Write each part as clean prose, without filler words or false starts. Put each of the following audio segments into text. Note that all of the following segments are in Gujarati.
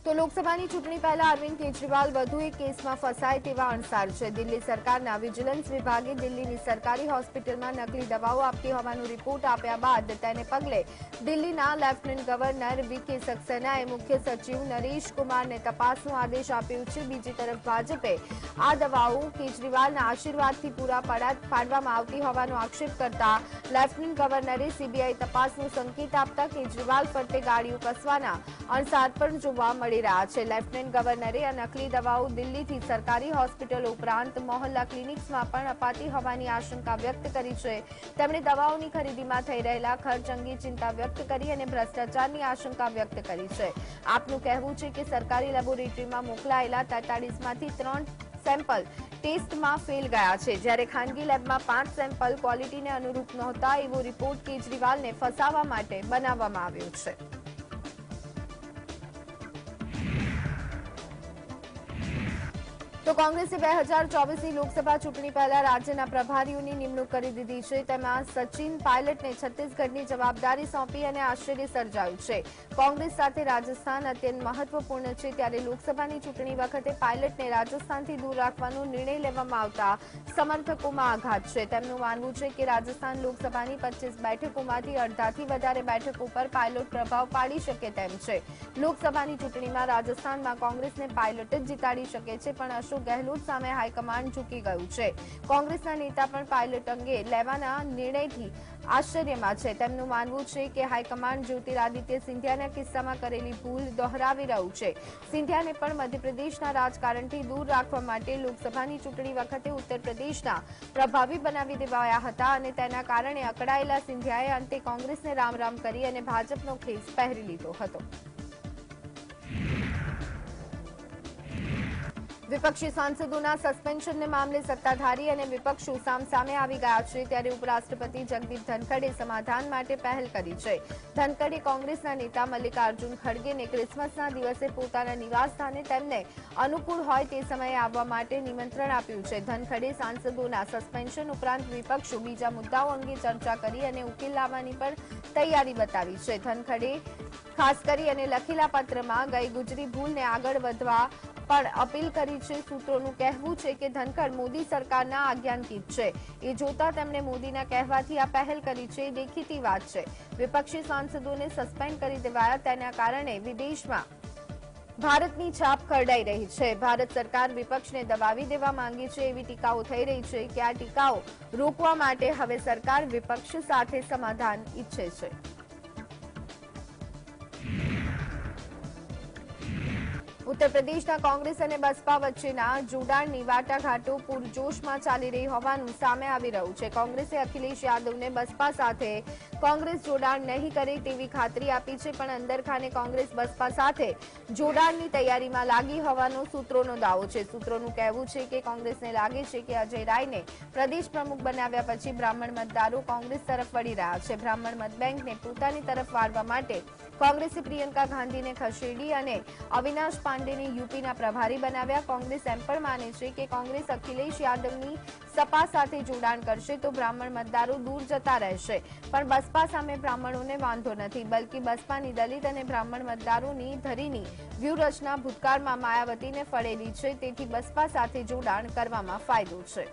તો લોકસભાની ચૂંટણી પહેલા અરવિંદ કેજરીવાલ વધુ એક કેસમાં ફસાય તેવા અણસાર છે। દિલ્હી સરકારના વિજિલન્સ વિભાગે દિલ્હીની સરકારી હોસ્પિટલમાં નકલી દવાઓ આપતી હોવાનો રિપોર્ટ આપ્યા બાદ તેને પગલે દિલ્હીના લેફ્ટનન્ટ ગવર્નર વીકે સક્સેનાએ મુખ્ય સચિવ નરેશ કુમારને તપાસનો આદેશ આપ્યો છે। બીજી તરફ ભાજપે આ દવાઓ કેજરીવાલના આશીર્વાદથી પૂરા પાડવામાં આવતી હોવાનો આક્ષેપ કરતા લેફ્ટનન્ટ ગવર્નરે સીબીઆઈ તપાસનો સંકેત આપતા કેજરીવાલ ફરતે ગાડીઓ કસવાના અણસાર પણ જોવા મળી રહ્યા છે। લેફ્ટનન્ટ ગવર્નરે આ નકલી દવાઓ દિલ્હીથી સરકારી હોસ્પિટલો ઉપરાંત મોહલ્લા ક્લિનિક્સમાં પણ અપાતી હોવાની આશંકા વ્યક્ત કરી છે। તેમણે દવાઓની ખરીદીમાં થઈ રહેલા ખર્ચ અંગે ચિંતા વ્યક્ત કરી અને ભ્રષ્ટાચારની આશંકા વ્યક્ત કરી છે। આપનું કહેવું છે કે સરકારી લેબોરેટરીમાં મોકલાયેલા 43માંથી 3 સેમ્પલ ટેસ્ટમાં ફેલ ગયા છે, જ્યારે ખાનગી લેબમાં 5 સેમ્પલ ક્વોલિટીને અનુરૂપ નહોતા એવો રિપોર્ટ કેજરીવાલને ફસાવવા માટે બનાવવામાં આવ્યો છે। તો કોંગ્રેસે 2024ની લોકસભા ચૂંટણી પહેલા રાજ્યના પ્રભારીઓની નિમણૂક કરી દીધી છે। તેમાં સચિન પાયલટને છત્તીસગઢની જવાબદારી સોંપી અને આશ્ચર્ય સર્જાયું છે। કોંગ્રેસ સાથે રાજસ્થાન અત્યંત મહત્વપૂર્ણ છે, ત્યારે લોકસભાની ચૂંટણી વખતે પાયલટને રાજસ્થાનથી દૂર રાખવાનો નિર્ણય લેવામાં આવતા સમર્થકોમાં આઘાત છે। તેમનું માનવું છે કે રાજસ્થાન લોકસભાની 25 બેઠકોમાંથી અડધાથી વધારે બેઠકો પર પાયલોટ પ્રભાવ પાડી શકે તેમ છે। લોકસભાની ચૂંટણીમાં રાજસ્થાનમાં કોંગ્રેસને પાયલોટ જ જીતાડી શકે છે, પણ અશોક ગેહલોત સામે હાઈકમાન્ડ ઝૂકી ગયું છે। કોંગ્રેસના નેતા પણ પાયલોટ અંગે લેવાના નિર્ણયથી આશ્ચર્યમાં છે। તેમનું માનવું છે કે હાઈકમાન્ડ જ્યોતિરાદિત્ય સિંધિયાના કિસ્સામાં કરેલી ભૂલ દોહરાવી રહ્યું છે। સિંધિયાને પણ મધ્યપ્રદેશના રાજકારણથી દૂર રાખવા માટે લોકસભાની ચૂંટણી વખતે ઉત્તર પ્રદેશના પ્રભારી બનાવી દેવાયા હતા અને તેના કારણે અકળાયેલા સિંધિયાએ અંતે કોંગ્રેસને રામ રામ કરી અને ભાજપનો ખેસ પહેરી લીધો હતો। વિપક્ષી સાંસદોના સસ્પેન્શનને મામલે સત્તાધારી અને વિપક્ષો સામસામે આવી ગયા છે, ત્યારે ઉપરાષ્ટ્રપતિ જગદીપ ધનખડે સમાધાન માટે પહેલ કરી છે। ધનખડે કોંગ્રેસના નેતા મલ્લિકાર્જુન ખડગેને ક્રિસમસના દિવસે પોતાના નિવાસસ્થાને તેમને અનુકૂળ હોય તે સમયે આવવા માટે નિમંત્રણ આપ્યું છે। ધનખડે સાંસદોના સસ્પેન્શન ઉપરાંત વિપક્ષો બીજા મુદ્દાઓ અંગે ચર્ચા કરી અને ઉકેલ લાવવાની પણ તૈયારી બતાવી છે। ધનખડે ખાસ કરી અને લખેલા પત્રમાં ગઈ ગુજરી ભૂલને આગળ વધવા પણ અપીલ કરી છે। સૂત્રોનું કહેવું છે કે ધનખડ મોદી સરકારના આજ્ઞાંકિત છે, એ જોતા તેમણે મોદીના કહેવાથી આ પહેલ કરી છે એ દેખીતી વાત છે। વિપક્ષી સાંસદોને સસ્પેન્ડ કરી દેવાયા તેના કારણે વિદેશમાં ભારતની છાપ ખરડાઈ રહી છે। ભારત સરકાર વિપક્ષને દબાવી દેવા માંગે છે એવી ટીકાઓ થઈ રહી છે કે આ ટીકાઓ રોકવા માટે હવે સરકાર વિપક્ષ સાથે સમાધાન ઈચ્છે છે। ઉત્તર પ્રદેશના કોંગ્રેસ અને બસપા વચ્ચેના જોડાણની વાટાઘાટો પૂરજોશમાં ચાલી રહી હોવાનું સામે આવી રહ્યું છે। કોંગ્રેસે અખિલેશ યાદવને બસપા સાથે કોંગ્રેસ જોડાણ નહીં કરે તેવી ખાતરી આપી છે, પણ અંદરખાને કોંગ્રેસ બસપા સાથે જોડાણની તૈયારીમાં લાગી હોવાનો સૂત્રોનો દાવો છે। સૂત્રોનું કહેવું છે કે કોંગ્રેસને લાગે છે કે અજય રાયને પ્રદેશ પ્રમુખ બનાવ્યા પછી બ્રાહ્મણ મતદારો કોંગ્રેસ તરફ વળી રહ્યા છે। બ્રાહ્મણ મતબેંકને પોતાની તરફ વાળવા માટે કોંગ્રેસે પ્રિયંકા ગાંધીને ખસેડી અને અવિનાશ પાંડેને યુપીના પ્રભારી બનાવ્યા। કોંગ્રેસ એમ પણ માને છે કે કોંગ્રેસ અખિલેશ યાદવની સપા સાથે જોડાણ કરશે તો બ્રાહ્મણ મતદારો દૂર જતા રહેશે, પણ બસપા સામે બ્રાહ્મણોને વાંધો નથી, બલ્કિ બસપાની દલિત અને બ્રાહ્મણ મતદારોની ધરીની વ્યૂહરચના ભૂતકાળમાં માયાવતીને ફળેલી છે, તેથી બસપા સાથે જોડાણ કરવામાં ફાયદો છે।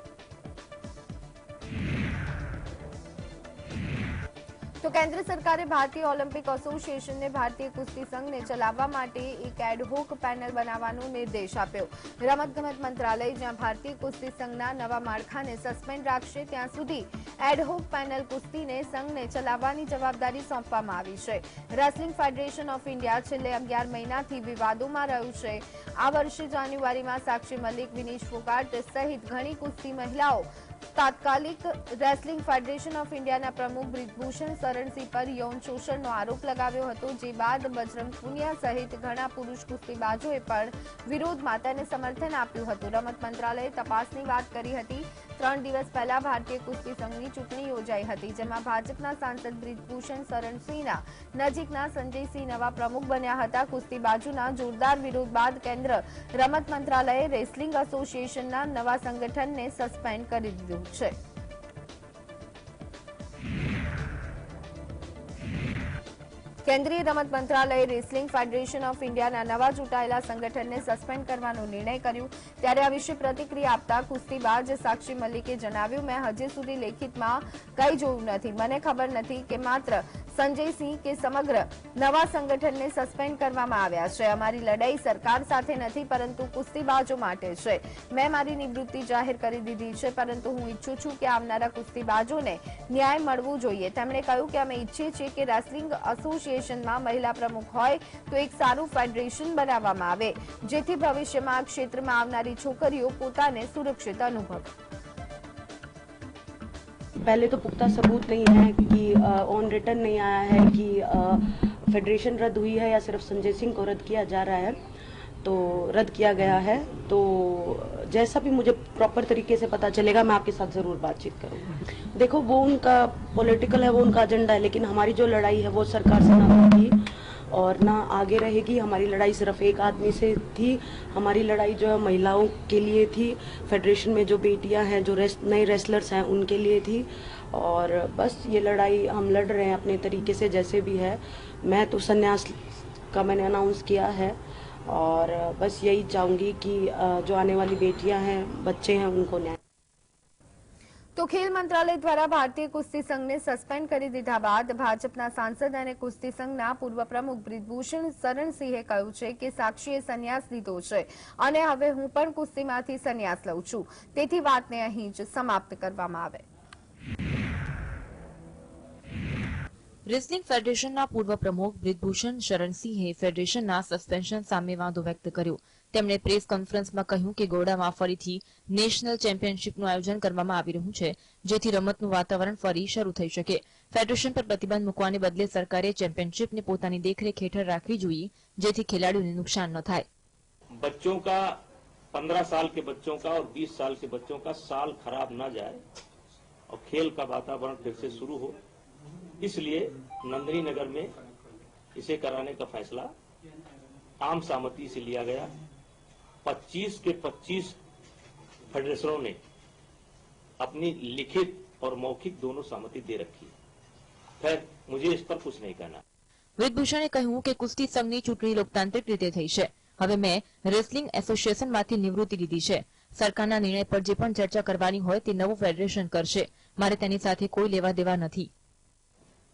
તો કેન્દ્ર સરકારે ભારતીય ઓલિમ્પિક એસોસિએશનને ભારતીય કુસ્તી સંઘને ચલાવવા માટે એક એડહોક પેનલ બનાવવાનો નિર્દેશ આપ્યો। રમતગમત મંત્રાલય જ્યાં ભારતીય કુસ્તી સંઘના નવા માળખાને સસ્પેન્ડ રાખશે, ત્યાં સુધી એડહોક પેનલ કુસ્તીને સંઘને ચલાવવાની જવાબદારી સોંપવામાં આવી છે। રેસલિંગ ફેડરેશન ઓફ ઇન્ડિયા છેલ્લે 11 મહિનાથી વિવાદોમાં રહ્યું છે। આ વર્ષે જાન્યુઆરીમાં સાક્ષી મલિક, વિનેશ ફોગાટ સહિત ઘણી કુસ્તી મહિલાઓ તાત્કાલિક રેસલિંગ ફેડરેશન ઓફ ઇન્ડિયાના પ્રમુખ બ્રિજભૂષણ શરણસિંહ પર યૌન શોષણનો આરોપ લગાવ્યો હતો, જે બાદ બજરંગ પુનિયા સહિત ઘણા પુરુષ કુસ્તીબાજોએ પણ વિરોધમાં તેને સમર્થન આપ્યું હતું। રમત મંત્રાલયે તપાસની વાત કરી હતી। 3 દિવસ પહેલા ભારતીય કુસ્તી સંઘની ચૂંટણી યોજાઈ હતી, જેમાં ભાજપના સાંસદ બ્રિજભૂષણ શરણસિંહના નજીકના સંજયસિંહ નવા પ્રમુખ બન્યા હતા। કુસ્તીબાજોના જોરદાર વિરોધ બાદ કેન્દ્ર રમત મંત્રાલયે રેસલિંગ એસોસિએશનના નવા સંગઠનને સસ્પેન્ડ કરી દીધું છે। કેન્દ્રીય રમત મંત્રાલયે રેસલિંગ ફેડરેશન ઓફ ઇન્ડિયાના નવા ચૂંટાયેલા સંગઠનને સસ્પેન્ડ કરવાનો નિર્ણય કર્યો ત્યારે આ વિશે પ્રતિક્રિયા આપતા કુસ્તીબાજ સાક્ષી મલિકે જણાવ્યું, મેં હજી સુધી લેખિતમાં કંઈ જોયું નથી. મને ખબર નથી કે માત્ર સંજય સિંહ કે સમગ્ર નવા સંગઠનને સસ્પેન્ડ કરવામાં આવ્યા છે. અમારી લડાઈ સરકાર સાથે નથી પરંતુ કુસ્તીબાજો માટે છે. મેં મારી નિવૃત્તિ જાહેર કરી દીધી છે પરંતુ હું ઈચ્છું છું કે આવનારા કુસ્તીબાજોને ન્યાય મળવું જોઈએ. તેમણે કહ્યું કે અમે ઈચ્છીએ છીએ કે રેસલિંગ એસોસિએશનમાં મહિલા પ્રમુખ હોય તો એક સારું ફેડરેશન બનાવવામાં આવે જેથી ભવિષ્યમાં આ ક્ષેત્રમાં આવનારી છોકરીઓ પોતાને સુરક્ષિત અનુભવે. पहले तो पुख्ता सबूत नहीं है कि ऑन रिटर्न नहीं आया है कि फेडरेशन रद्द हुई है या सिर्फ संजय सिंह को रद्द किया जा रहा है, तो रद्द किया गया है. तो जैसा भी मुझे प्रॉपर तरीके से पता चलेगा मैं आपके साथ ज़रूर बातचीत करूँगी. देखो वो उनका पॉलिटिकल है, वो उनका एजेंडा है, लेकिन हमारी जो लड़ाई है वो सरकार से ना थी और ना आगे रहेगी. हमारी लड़ाई सिर्फ एक आदमी से थी. हमारी लड़ाई जो है महिलाओं के लिए थी, फेडरेशन में जो बेटियां हैं, जो नए रेसलर्स हैं उनके लिए थी. और बस ये लड़ाई हम लड़ रहे हैं अपने तरीके से जैसे भी है. मैं तो संन्यास का मैंने अनाउंस किया है और बस यही चाहूँगी कि जो आने वाली बेटियां हैं, बच्चे हैं, उनको न्याय. તો ખેલ મંત્રાલય દ્વારા ભારતીય કુસ્તી સંઘને સસ્પેન્ડ કરી દીધા બાદ ભાજપના સાંસદ અને કુસ્તી સંઘના પૂર્વ પ્રમુખ બ્રિજભૂષણ શરણસિંહે કહ્યું છે કે સાક્ષીએ સંન્યાસ લીધો છે અને હવે હું પણ કુસ્તીમાંથી સંન્યાસ લઉં છું, તેથી વાતને અહીં જ સમાપ્ત કરવામાં આવે. રેસલિંગ ફેડરેશનના પૂર્વ પ્રમુખ બ્રિજભૂષણ શરણસિંહે ફેડરેશનના સસ્પેન્શન સામે વાંધો વ્યક્ત કર્યો. તેમણે પ્રેસ કોન્ફરન્સમાં કહ્યું કે ગોડામાં ફરીથી નેશનલ ચેમ્પિયનશીપનું આયોજન કરવામાં આવી રહ્યું છે જેથી રમતનું વાતાવરણ ફરી શરૂ થઈ શકે. ફેડરેશન પર પ્રતિબંધ મૂકવાને બદલે સરકારે ચેમ્પિયનશીપને પોતાની દેખરેખ હેઠળ રાખવી જોઈએ જેથી ખેલાડીઓને નુકસાન ન થાય. बच्चों का 15 साल के बच्चों का और 20 साल के बच्चों का साल खराब ना जाए और खेल का वातावरण फिर से शुरू हो, इसलिए नंदनी नगर में इसे कराने का फैसला आम सहमति से लिया गया. 25 के 25 फेडरेशनों ने अपनी लिखित और मौखिक दोनों सहमति दे रखी है. खैर मुझे इस पर कुछ नहीं कहना. બ્રિજભૂષણે કહ્યું કે કુસ્તી સંઘની ચૂંટણી લોકતાંત્રિક રીતે થઈ છે. હવે મેં રેસલિંગ એસોસિએશનમાંથી નિવૃત્તિ લીધી છે. સરકારના નિર્ણય પર જે પણ ચર્ચા કરવાની હોય તે નવું ફેડરેશન કરશે. મારે તેની સાથે કોઈ લેવા દેવા નથી.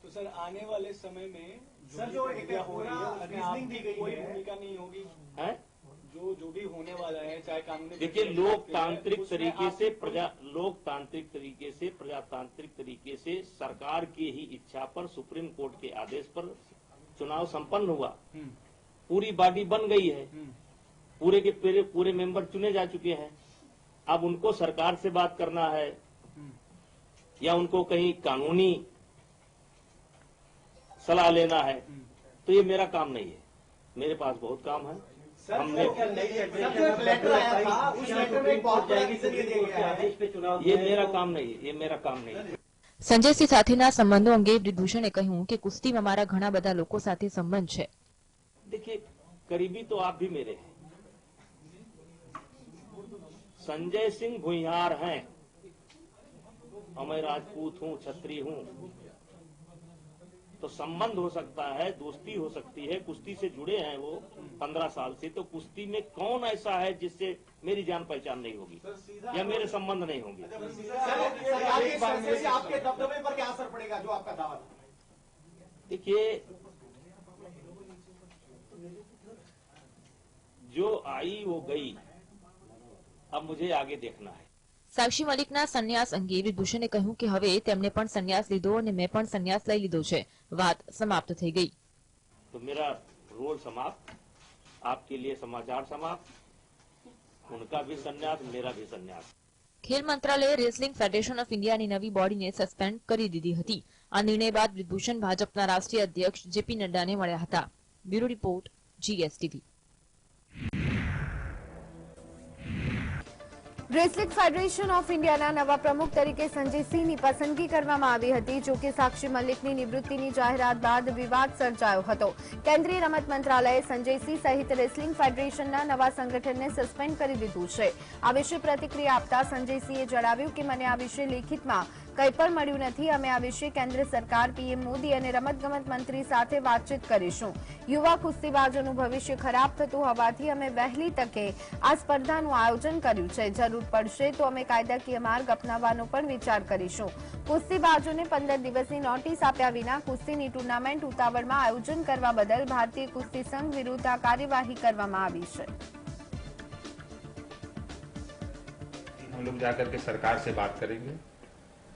तो सर आने वाले समय में सर जो एक हो रही है उसमें आपकी कोई भूमिका नहीं होगी है? जो भी होने वाला है चाहे कानूनी. देखिए लोकतांत्रिक तरीके से प्रजातांत्रिक तरीके से सरकार की ही इच्छा पर सुप्रीम कोर्ट के आदेश पर चुनाव संपन्न हुआ. पूरी बॉडी बन गई है, पूरे के पूरे मेंबर चुने जा चुके हैं. अब उनको सरकार से बात करना है या उनको कहीं कानूनी सलाह लेना है तो ये मेरा काम नहीं है. मेरे पास बहुत काम है. हमने ये मेरा काम नहीं है, ये मेरा काम नहीं है. સંજય સિંહ સાથેના સંબંધો અંગે બ્રિજભૂષણે કહ્યું કે કુસ્તીમાં મારા ઘણા બધા લોકો સાથે સંબંધ છે. देखिए करीबी तो आप भी मेरे हैं. संजय सिंह भुइयार हैं और मैं राजपूत हूं, छत्री हूं, तो संबंध हो सकता है, दोस्ती हो सकती है. कुश्ती से जुड़े हैं वो 15 साल से, तो कुश्ती में कौन ऐसा है जिससे मेरी जान पहचान नहीं होगी या मेरे संबंध नहीं होंगे. आपके दबदबे पर क्या असर पड़ेगा जो आपका दावा? देखिए जो आई वो गई, अब मुझे आगे देखना है. સાક્ષી મલિકના સંન્યાસ અંગે બ્રિજભૂષણે કહ્યું કે હવે તેમણે પણ સંન્યાસ લીધો અને મેં પણ સંન્યાસ લઈ લીધો છે. વાત સમાપ્ત થઈ ગઈ. तो मेरा रोल समाप्त, आपके लिए समाचार समाप्त. उनका भी संन्यास, मेरा भी संन्यास. ખેલ મંત્રાલયે રેસલિંગ ફેડરેશન ઓફ ઇન્ડિયાની નવી બોડીને સસ્પેન્ડ કરી દીધી હતી. આ નિર્ણય બાદ બ્રિજભૂષણ ભાજપના રાષ્ટ્રીય અધ્યક્ષ જેપી નડ્ડાને મળ્યા હતા. Bureau report, GSTV. Wrestling federation of ઇન્ડિયાના નવા પ્રમુખ તરીકે સંજય સિંહની પસંદગી કરવામાં આવી હતી. જોકે સાક્ષી મલિકની નિવૃત્તિની જાહેરાત બાદ વિવાદ સર્જાયો હતો. કેન્દ્રીય રમત મંત્રાલયે સંજય સિંહ સહિત રેસલિંગ ફેડરેશનના નવા સંગઠનને સસ્પેન્ડ કરી દીધું છે. આ વિશે પ્રતિક્રિયા આપતા સંજય સિંહે જણાવ્યું કે મને આ વિશે લેખિતમાં કંઈ પણ મળ્યું નથી. અમે આ વિશે કેન્દ્ર સરકાર, પીએમ મોદી અને રમતગમત મંત્રી સાથે વાતચીત કરીશું. યુવા કુસ્તીબાજોનું ભવિષ્ય ખરાબ થતું હોવાથી અમે વહેલી તકે આ સ્પર્ધાનું આયોજન કર્યું છે. જરૂર પડશે તો અમે કાયદાકીય માર્ગ અપનાવવાનો પણ વિચાર કરીશું. કુસ્તીબાજોને 15 દિવસની નોટિસ આપ્યા વિના કુસ્તીની ટુર્નામેન્ટ ઉતાવળમાં આયોજન કરવા બદલ ભારતીય કુસ્તી સંઘ વિરુદ્ધ આ કાર્યવાહી કરવામાં આવી છે. हम लोग जाकर के सरकार से बात करेंगे,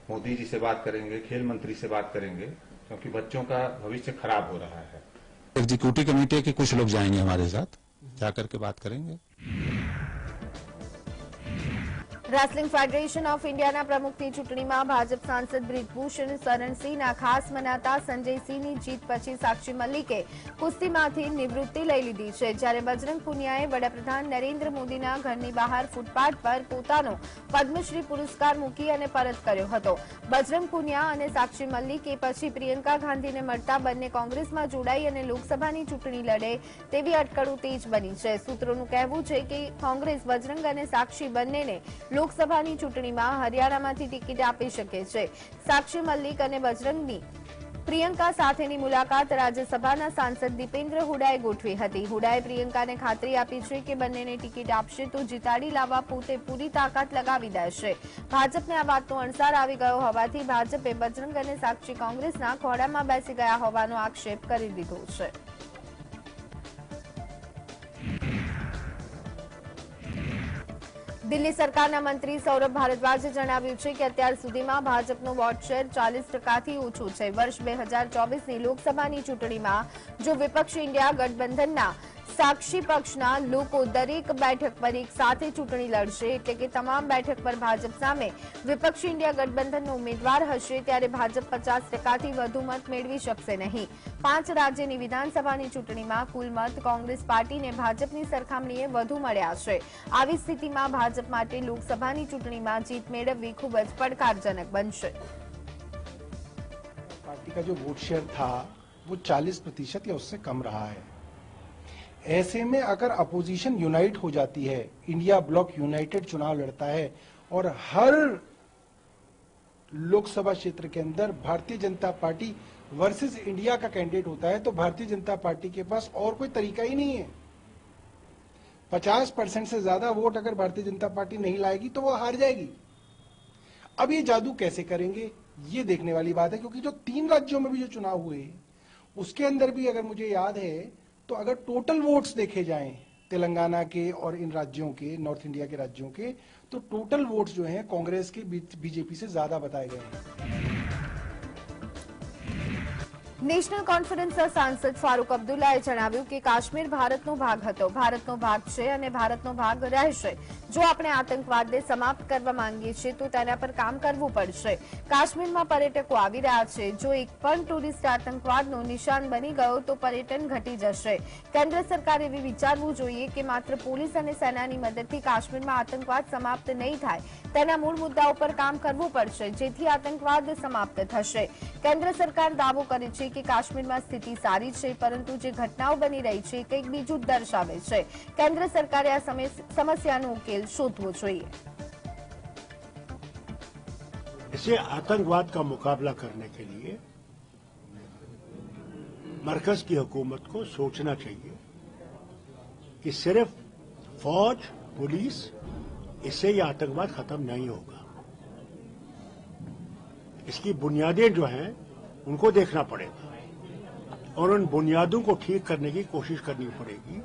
मोदी जी से बात करेंगे, खेल मंत्री से बात करेंगे, क्योंकि बच्चों का भविष्य खराब हो रहा है. एग्जीक्यूटिव कमेटी के कुछ लोग जाएंगे हमारे साथ, जाकर के बात करेंगे. રેસલિંગ ફેડરેશન ઓફ ઇન્ડિયાના પ્રમુખની ચૂંટણીમાં ભાજપ સાંસદ બ્રિજભૂષણ શરણસિંહના ખાસ મનાતા સંજયસિંહની જીત પછી સાક્ષી મલિકે કુસ્તીમાંથી નિવૃત્તિ લઈ લીધી છે. જ્યારે બજરંગ પુનિયાએ વડાપ્રધાન નરેન્દ્ર મોદીના ઘરની બહાર ફૂટપાથ પર પોતાનો પદ્મશ્રી પુરસ્કાર મૂકી અને પરત કર્યો હતો. બજરંગ પુનિયા અને સાક્ષી મલિક એ પછી પ્રિયંકા ગાંધીને મળતા બંને કોંગ્રેસમાં જોડાઈ અને લોકસભાની ચૂંટણી લડે તેવી અટકળો તેજ બની છે. સૂત્રોનું કહેવું છે કે કોંગ્રેસ બજરંગ અને સાક્ષી બંનેને લોકસભાની ચૂંટણીમાં હરિયાણામાંથી ટિકિટ આપી શકે છે. સાક્ષી મલિક અને બજરંગની પ્રિયંકા સાથેની મુલાકાત રાજ્યસભાના સાંસદ દીપેન્દ્ર હુડાએ ગોઠવી હતી. હુડાએ પ્રિયંકાને ખાતરી આપી છે કે બંનેને ટિકિટ આપશે તો જીતાડી લાવવા પોતે પૂરી તાકાત લગાવી દેશે. ભાજપને આ વાતનો અણસાર આવી ગયો હોવાથી ભાજપે બજરંગ અને સાક્ષી કોંગ્રેસના ખોળામાં બેસી ગયા હોવાનો આક્ષેપ કરી દીધો છે. દિલ્હી સરકારના મંત્રી સૌરભ ભારદ્વાજે જણાવ્યું છે કે અત્યાર સુધીમાં ભાજપનો વોટ શેર 40%થી ઓછું છે. વર્ષ 2024ની લોકસભાની ચૂંટણીમાં જો વિપક્ષ ઇન્ડિયા ગઠબંધનના સાક્ષી પક્ષના લોકો દરેક બેઠક પર એક સાથે ચૂંટણી લડશે, એટલે કે તમામ બેઠક પર ભાજપ સામે વિપક્ષ ઇન્ડિયા ગઠબંધનનો ઉમેદવાર હશે, ત્યારે ભાજપ 50%થી વધુ મત મેળવી શકશે નહીં. 5 રાજ્યની વિધાનસભાની ચૂંટણીમાં કુલ મત કોંગ્રેસ પાર્ટીને ભાજપની સરખામણીએ વધુ મળ્યા છે. આવી સ્થિતિમાં ભાજપ માટે લોકસભાની ચૂંટણીમાં જીત મેળવવી ખૂબ જ પડકારજનક બનશે. पार्टी का जो वोट शेयर था वो 40% या उससे कम रहा है. ऐसे में अगर अपोजिशन यूनाइट हो जाती है, इंडिया ब्लॉक यूनाइटेड चुनाव लड़ता है और हर लोकसभा क्षेत्र के अंदर Bharatiya Janata party versus India का कैंडिडेट होता है, तो भारतीय जनता पार्टी के पास और कोई तरीका ही नहीं है. 50% से ज्यादा वोट अगर भारतीय जनता पार्टी नहीं लाएगी तो वो हार जाएगी. अब ये जादू कैसे करेंगे ये देखने वाली बात है, क्योंकि जो 3 राज्यों में भी जो चुनाव हुए उसके अंदर भी अगर मुझे याद है तो अगर टोटल वोट्स देखे जाएं तेलंगाना के और इन राज्यों के, नॉर्थ इंडिया के राज्यों के, तो टोटल वोट्स जो हैं कांग्रेस के बीजेपी से ज्यादा बताए गए हैं. નેશનલ કોન્ફરન્સના સાંસદ ફારૂક અબ્દુલ્લાએ જણાવ્યું કે કાશ્મીર ભારતનો ભાગ હતો, ભારતનો ભાગ છે અને ભારતનો ભાગ રહેશે. જો આપણે આતંકવાદને સમાપ્ત કરવા માંગીએ છીએ તો તેના પર કામ કરવું પડશે. કાશ્મીરમાં પર્યટકો આવી રહ્યા છે. જો એક પણ ટુરિસ્ટ આતંકવાદનો નિશાન બની ગયો તો પર્યટન ઘટી જશે. કેન્દ્ર સરકારે એવી વિચારવું જોઈએ કે માત્ર પોલીસ અને સેનાની મદદથી કાશ્મીરમાં આતંકવાદ સમાપ્ત નહીં થાય, તેના મૂળ મુદ્દાઓ પર કામ કરવું પડશે, જેથી આતંકવાદ સમાપ્ત થશે. કેન્દ્ર સરકાર દાવો કરે છે કે કાશ્મીરમાં સ્થિતિ સારી છે, પરંતુ જે ઘટનાઓ બની રહી છે કંઈક બીજું જ દર્શાવે છે. કેન્દ્ર સરકારે આ સમસ્યાનો ઉકેલ શોધવો જોઈએ. इसे आतंकवाद का मुकाबला करने के लिए मरकज की हुकूमत को सोचना चाहिए कि सिर्फ फौज, पुलिस, इससे ये आतंकवाद खत्म नहीं होगा. इसकी बुनियादें जो हैं उनको देखना पड़ेगा और उन बुनियादों को ठीक करने की कोशिश करनी पड़ेगी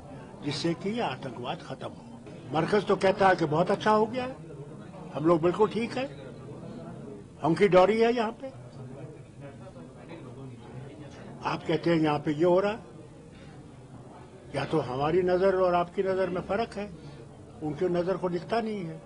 जिससे कि ये आतंकवाद खत्म हो. मरकज तो कहता है कि बहुत अच्छा हो गया है, हम लोग बिल्कुल ठीक है, हमकी डोरी है यहाँ पे. आप कहते हैं यहाँ पे ये हो रहा है, या तो हमारी नजर और आपकी नजर में फर्क है, उनकी नजर को दिखता नहीं है.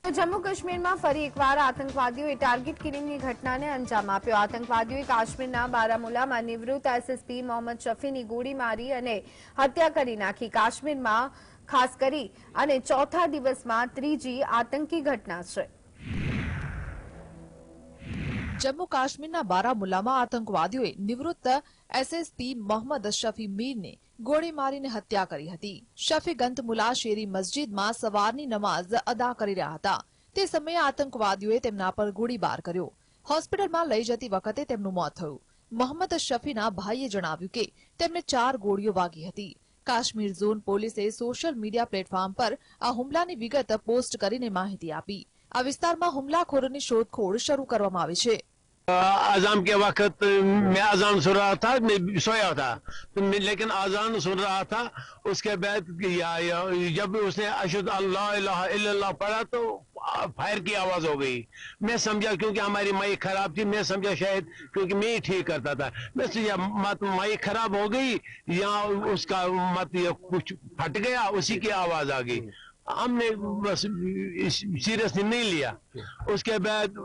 જમ્મુ કાશ્મીરમાં ફરી એકવાર આતંકવાદીઓએ ટાર્ગેટ કિલિંગની ઘટનાને અંજામ આપ્યો. આતંકવાદીઓએ કાશ્મીરના બારામુલામાં નિવૃત્ત એસએસપી મોહમ્મદ શફીની ગોળી મારી અને હત્યા કરી નાખી. કાશ્મીરમાં ખાસ કરી અને ચોથા દિવસમાં ત્રીજી આતંકી ઘટના છે. જમ્મુ કાશ્મીરના બારામુલામાં આતંકવાદીઓએ નિવૃત્ત એસએસપી મોહમ્મદ શફી મીરને ગોળી મારીને હત્યા કરી હતી. શફી ગંતમુલા શેરી મસ્જિદમાં સવારની નમાઝ અદા કરી રહ્યા હતા. તે સમયે આતંકવાદીઓએ તેમના પર ગોળીબાર કર્યો. હોસ્પિટલમાં લઈ જતી વખતે તેમનું મોત થયું. મોહમ્મદ શફીના ભાઈએ જણાવ્યું કે તેમને 4 ગોળીઓ વાગી હતી. કાશ્મીર ઝોન પોલીસે સોશિયલ મીડિયા પ્લેટફોર્મ પર આ હુમલાની વિગત પોસ્ટ કરીને માહિતી આપી. આ વિસ્તારમાં હુમલાખોરોની શોધખોળ શરૂ કરવામાં આવી છે. अजान के वक्त मैं अजान सुन रहा था, मैं सोया था, लेकिन अजान सुन रहा था. उसके बाद जब उसने अशहदु अल्लाह इलाहा इल्लल्लाह पढ़ा तो फायर की आवाज हो गई. मैं समझा क्योंकि हमारी माइक खराब थी, मैं समझा शायद क्योंकि मैं ही ठीक करता था, मैं समझा मत माइक खराब हो गई या उसका मत कुछ फट गया, उसी की आवाज आ गई. हमने बस सीरियसली नहीं लिया. उसके बाद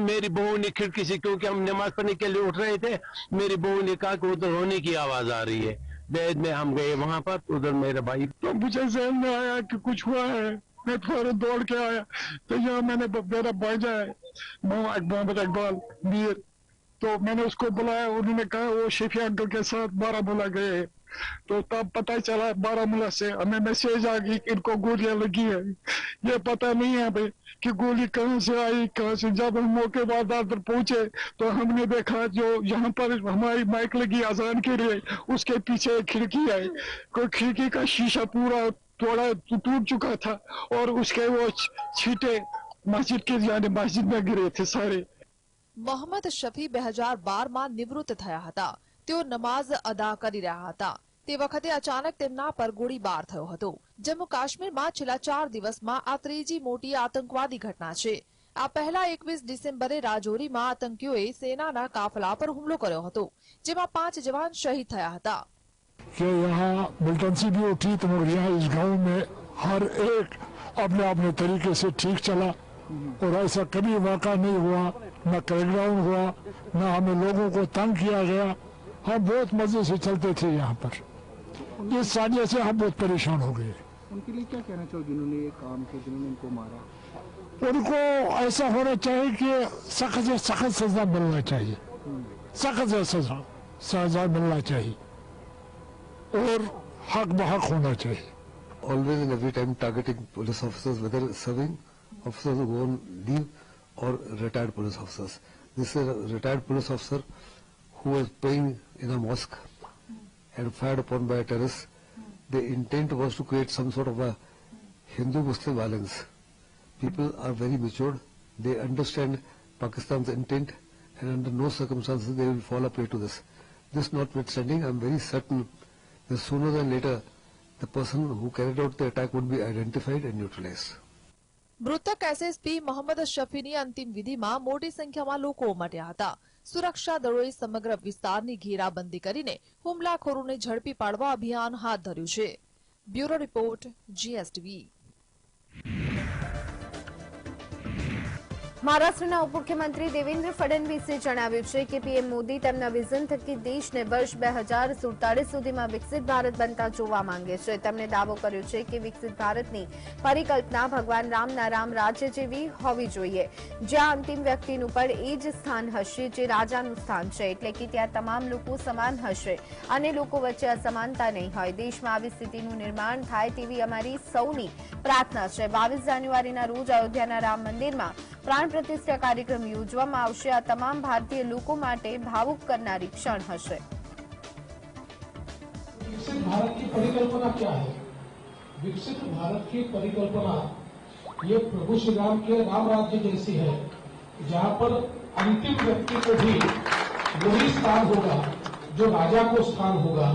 मेरी बहू ने खिड़की से, क्योंकि हम नमाज पढ़ने के लिए उठ रहे थे, मेरी बहू ने कहा कि उधर रोने की आवाज आ रही है. बाद में हम गए वहां पर, उधर मेरा भाई, तो मुझे ज़हन में आया कि कुछ हुआ है. मैं फौरन दौड़ के आया तो यहाँ मैंने मेरा भाईजा है मोहम्मद इकबाल मीर, तो मैंने उसको बुलाया. उन्होंने कहा वो शफी अंकल के साथ बारामूला गए. तो तब पता चला बारामूला से हमें मैसेज आ गई कि इनको गोलियां लगी है. ये पता नहीं है भाई कि गोली कहाँ से आई कहाँ से. जब हम मौके बाद पर पहुंचे तो हमने देखा जो यहाँ पर हमारी माइक लगी अजान के लिए, उसके पीछे एक खिड़की है, कोई खिड़की का शीशा पूरा थोड़ा टूट चुका था और उसके वो छींटे मस्जिद के जाने मस्जिद में गिरे थे सारे. મોહમ્મદ શફી 2012માં નિવૃત્ત થયા હતા. તેઓ નમાઝ અદા કરી રહ્યા હતા. તે વખતે અચાનક તેમના પર ગોળીબાર થયો હતો. જમ્મુ કાશ્મીરમાં છેલ્લા 4 દિવસમાં આ ત્રીજી મોટી આતંકવાદી ઘટના છે. આ પહેલા 21 ડિસેમ્બરે રાજૌરીમાં આતંકીઓએ સેનાના કાફલા પર હુમલો કર્યો હતો, જેમાં 5 જવાન શહીદ થયા હતા. कि यहाँ मिलिटेंसी भी उठी तो मगर यहाँ इस गांव में हर एक अपने अपने तरीके से ठीक चला और ऐसा कभी वाक़ा नहीं हुआ, न क्रैकडाउन हुआ, न हमें लोगों को तंग किया गया. हम बहुत मजे से चलते थे यहाँ पर. इस सानिया से हम बहुत परेशान हो गए. उनके लिए क्या कहना चाहोगे जिन्होंने ये काम किया, जिन्होंने इनको मारा? उनको ऐसा होना चाहिए कि सख्त से सख्त सजा मिलना चाहिए, सख्त से सजा मिलना चाहिए और हक बहक होना चाहिए. Always and every time targeting police officers, whether serving officers who go on leave or retired police officers. This is a retired police officer who was praying in a mosque and fired upon by a terrorist. The intent was to create some sort of a Hindu-Muslim violence. People are very matured. They understand Pakistan's intent and under no circumstances they will fall a prey to this. This notwithstanding, I am very certain that sooner than later the person who carried out the attack would be identified and neutralized. મૃતક એસએસપી મોહમ્મદ શફીની અંતિમ વિધિમાં મોટી સંખ્યામાં લોકો ઉમટ્યા હતા. સુરક્ષા દળોએ સમગ્ર વિસ્તારની ઘેરાબંધી કરીને હુમલાખોરોને ઝડપી પાડવા અભિયાન હાથ ધર્યું છે. Bureau report, GSTV. મહારાષ્ટ્રના ઉપમુખ્યમંત્રી દેવેન્દ્ર ફડણવીસે જણાવ્યું છે કે પીએમ મોદી તેમના વિઝન થકી દેશને વર્ષ 2047 સુધીમાં વિકસિત ભારત બનતા જોવા માંગે છે. તેમણે દાવો કર્યો છે કે વિકસિત ભારતની પરિકલ્પના ભગવાન રામના રામ રાજ્ય જેવી હોવી જોઈએ, જ્યાં અંતિમ વ્યક્તિનું પણ એ જ સ્થાન હશે જે રાજાનું સ્થાન છે, એટલે કે ત્યાં તમામ લોકો સમાન હશે અને લોકો વચ્ચે અસમાનતા નહીં હોય. દેશમાં આવી સ્થિતિનું નિર્માણ થાય તેવી અમારી સૌની પ્રાર્થના છે. 22 જાન્યુઆરીના રોજ અયોધ્યાના રામ મંદિરમાં प्राण प्रतिष्ठा कार्यक्रम योजવામાં આવશે. આ તમામ ભારતીય લોકો માટે ભાવુક કરનારી ક્ષણ હશે. विकसित भारत की परिकल्पना क्या है? विकसित भारत की परिकल्पना ये प्रभु श्री राम के राम राज्य जैसी है, जहाँ पर अंतिम व्यक्ति को भी वही स्थान होगा जो राजा को स्थान होगा.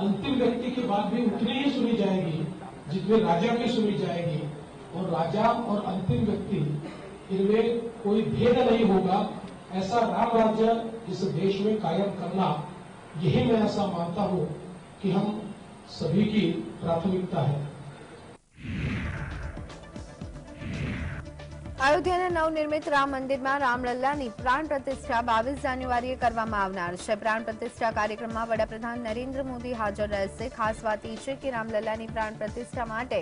अंतिम व्यक्ति की बात भी उतनी ही सुनी जाएगी जितनी राजा की सुनी जाएगी और राजा और अंतिम व्यक्ति इनमें कोई भेद नहीं होगा. ऐसा राम राज्य इस देश में कायम करना, यही मैं ऐसा मानता हूँ कि हम सभी की प्राथमिकता है. અયોધ્યાના નવનિર્મિત રામ મંદિરમાં રામલલ્લાની પ્રાણ પ્રતિષ્ઠા 22 જાન્યુઆરીએ કરવામાં આવનાર છે. પ્રાણ પ્રતિષ્ઠા કાર્યક્રમમાં વડાપ્રધાન નરેન્દ્ર મોદી હાજર રહેશે. ખાસ વાત એ છે કે રામલલ્લાની પ્રાણ પ્રતિષ્ઠા માટે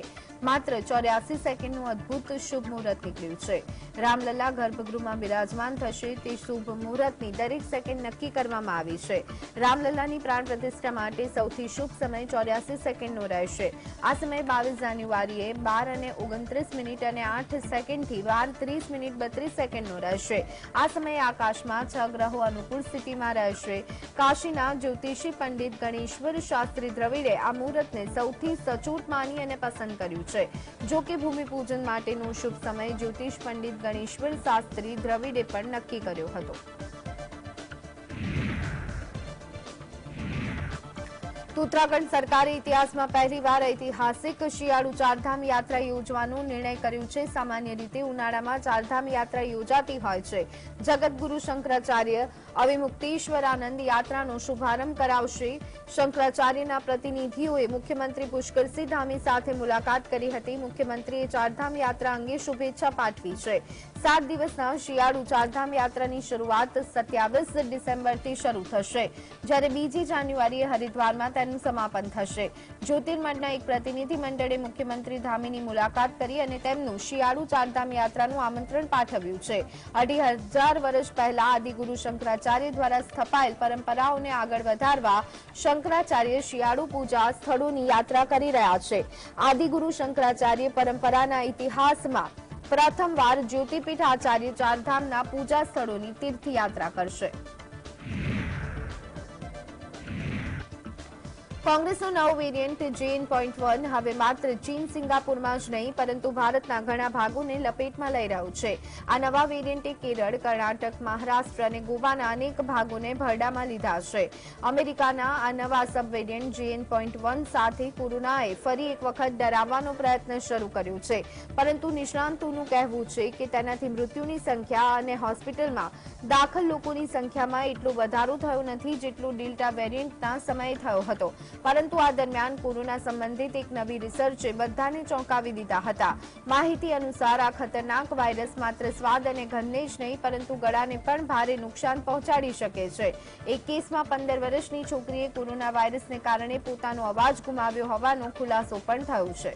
માત્ર 84 સેકન્ડનું અદભુત શુભ મુહૂર્ત નીકળ્યું છે. રામલલ્લા ગર્ભગૃહમાં બિરાજમાન થશે તે શુભ મુહૂર્તની દરેક સેકન્ડ નક્કી કરવામાં આવી છે. રામલલ્લાની પ્રાણ પ્રતિષ્ઠા માટે સૌથી શુભ સમય 84 સેકન્ડનો રહેશે. આ સમય 22 જાન્યુઆરીએ 12:29 અને 8 સેકન્ડથી વાર 4:30:32 રહેશે। આ સમયે આકાશમાં 6 ગ્રહો અનુકૂળ સ્થિતિમાં રહેશે। કાશીના જ્યોતિષી પંડિત ગણેશ્વર શાસ્ત્રી દ્રવિડે આ મુહૂર્તને સૌથી સચોટ માની અને પસંદ કર્યું છે। જો કે ભૂમિપૂજન માટેનો શુભ સમય જ્યોતિષ પંડિત ગણેશ્વર શાસ્ત્રી દ્રવિડે પણ નક્કી કર્યો હતો। ઉત્તરાખંડ સરકારે ઇતિહાસમાં પહેલીવાર ઐતિહાસિક શિયાળુ ચારધામ યાત્રા યોજવાનો નિર્ણય કર્યો છે। સામાન્ય રીતે ઉનાળામાં ચારધામ યાત્રા યોજાતી હોય છે। જગતગુરુ શંકરાચાર્ય અવિમુક્તેશ્વરાનંદ યાત્રાનો શુભારંભ કરાવશે। શંકરાચાર્યના પ્રતિનિધિઓએ મુખ્યમંત્રી પુષ્કરસિંહ ધામી સાથે મુલાકાત કરી હતી। મુખ્યમંત્રીએ ચારધામ યાત્રા અંગે શુભેચ્છા પાઠવી છે। 7 દિવસના શિયાળુ ચારધામ યાત્રાની શરૂઆત 27 ડિસેમ્બરથી શરૂ થશે, જ્યારે 2 જાન્યુઆરીએ હરિદ્વારમાં તેનું સમાપન થશે। જ્યોતિર્મઠના એક પ્રતિનિધિ મંડળે મુખ્યમંત્રી ધામીની મુલાકાત કરી અને તેમનું શિયાળુ ચારધામ યાત્રાનું આમંત્રણ પાઠવ્યું છે। 2500 વર્ષ પહેલા આદિગુરુ શંકરાચાર્ય દ્વારા સ્થપાયેલ પરંપરાઓને આગળ વધારવા શંકરાચાર્ય શિયાળુ પૂજા સ્થળોની યાત્રા કરી રહ્યા છે। આદિગુરુ શંકરાચાર્ય પરંપરાના ઇતિહાસમાં પ્રથમવાર જ્યોતિપીઠ આચાર્ય ચારધામના પૂજા સ્થળોની તીર્થયાત્રા કરશે। કોંગ્રેસનો નવો વેરિયન્ટ JN.1 હવે માત્ર ચીન, સિંગાપુરમાં જ નહીં પરંતુ ભારતના ઘણા ભાગોને લપેટમાં લઈ રહ્યું છે। આ નવા વેરિયન્ટે કેરળ, કર્ણાટક, મહારાષ્ટ્ર અને ગોવાના અનેક ભાગોને ભરડામાં લીધા છે। અમેરિકાના આ નવા સબ વેરિયન્ટ JN.1 સાથે કોરોનાએ ફરી એક વખત ડરાવવાનો પ્રયત્ન શરૂ કર્યો છે, પરંતુ નિષ્ણાંતોનું કહેવું છે કે તેનાથી મૃત્યુની સંખ્યા અને હોસ્પિટલમાં દાખલ લોકોની સંખ્યામાં એટલો વધારો થયો નથી જેટલો ડેલ્ટા વેરિયન્ટના સમયે થયો હતો। પરંતુ આ દરમિયાન કોરોના સંબંધિત એક નવી રિસર્ચે બધાને ચોંકાવી દીધા હતા। માહિતી અનુસાર આ ખતરનાક વાયરસ માત્ર સ્વાદ અને ગંધને જ નહીં પરંતુ ગળાને પણ ભારે નુકસાન પહોંચાડી શકે છે। એક કેસમાં 15 વર્ષની છોકરીએ કોરોના વાયરસને કારણે પોતાનો અવાજ ગુમાવ્યો હોવાનો ખુલાસો પણ થયો છે।